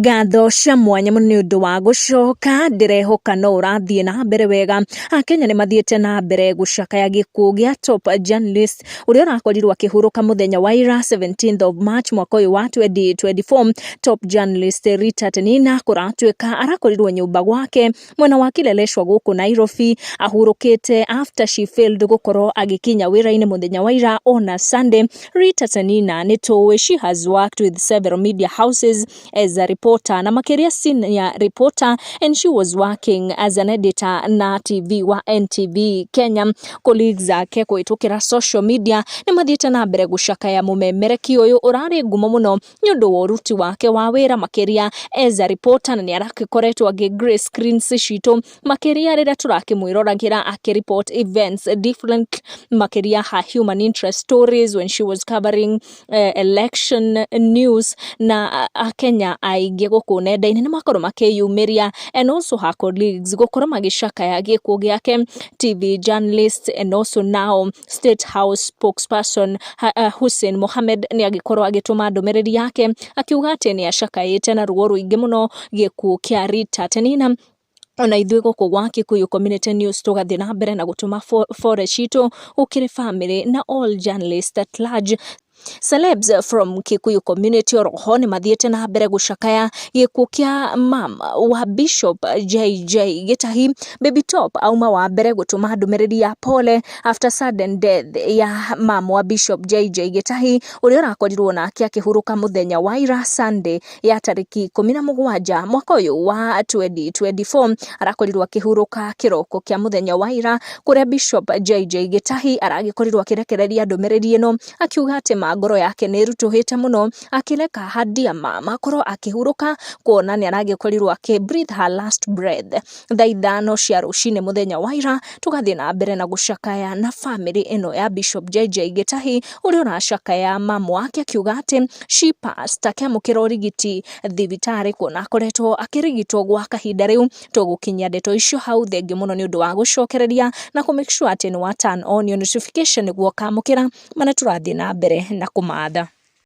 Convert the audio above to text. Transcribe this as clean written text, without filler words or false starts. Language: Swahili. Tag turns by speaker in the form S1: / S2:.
S1: Ngatho cia mwanya nĩ ũndũ wa gũcoka ndirehoka no ũrathiĩ na mbere wega. Akenya nĩ mathiĩte na mbere gũcakaya gĩkuũ gĩa top journalist ũrĩa ũrakorirwo akĩhurũka mũthenya wa ira 17th of March mwaka ũyũ wa 2024. Top journalist Rita Tenina kũratuĩka arakorirwo nyũmba gwake mwena wa Kileleshwa gũkũ Nairobi, ahurũkĩte after she failed gũkorwo agĩkinya wĩra-inĩ mũthenya wa ira on Sunday. Rita Tenina nĩ tũĩ she has worked with several media houses as a reporter na makiria senior reporter, and she was working as an editor na TV wa NTV Kenya. Colleagues ake kũhĩtũkĩra social media nĩ mathiĩte na mbere gũcakaya mũmemereki ũyũ ũrarĩ ngumo mũno nĩ ũndũ wa ũruti wake wa wĩra makiria as a reporter, na nĩ arakoretwo agĩ-grace screens citũ makiria rĩrĩa tũrakĩmwĩroragĩra akĩ-report events different makiria ha human interest stories when she was covering election news, na Kenya aingĩ gũkũ nenda-inĩ nĩ makorwo makĩyumĩria, and also her colleagues gũkorwo magĩcakaya gĩkuũ gĩake. TV journalist and also now State House spokesperson Hussein Mohamed nĩ agĩkorwo agĩtũma ndũmĩrĩri yake akiuga atĩ nĩ acakaĩte na ruo rũingĩ mũno gĩkuũ kĩa Rita Tenina. Ona ithuĩ gũkũ gwa Kikuyu Community News tũgathiĩ na mbere na gũtũma fore citũ ũkĩrĩ family na all journalists at large. Celebs from Kikuyu community oroho nĩ mathiĩte na mbere gũcakaya gĩkuũ kĩa mam wa Bishop JJ Gĩtahi. Baby Top auma wa mbere gũtũma ndũmĩrĩri ya pole after sudden death ya mam wa Bishop JJ Gĩtahi ũrĩa ũrakorirwo nake akĩhurũka mũthenya wa ira Sunday ya tarĩki 17 mwaka ũyũ wa 2024. Arakorirwo akĩhurũka kĩroko kĩa mũthenya wa ira kũrĩa Bishop JJ Gĩtahi aragĩkorirwo akĩrekereria ndũmĩrĩri ĩno akiuga atĩ ngoro yake nĩ rutuhĩte mũno akĩreka hadia mama korwo akĩhurũka kuona nĩ aragĩkorirwo akĩ-breathe her last breath. Thaa 5 cia rũcinĩ mũthenya wa ira tũgathiĩ na mbere na gũcakaya na family ĩno ya Bishop JJ Gĩtahi ũrĩa ũracakaya mamu wake akiuga atĩ she passed akĩamũkĩra ũrigiti thibitarĩ kuona akoretwo akĩrigitwo gwa kahinda rĩu. Tũgũkinyia ndeto icio hau thengĩ mũno nĩ ũndũ wa gũcokereria na make sure atĩ nĩ wa turn on your notification nĩguo kamũkĩra mana tũrathiĩ na mbere na kũmatha.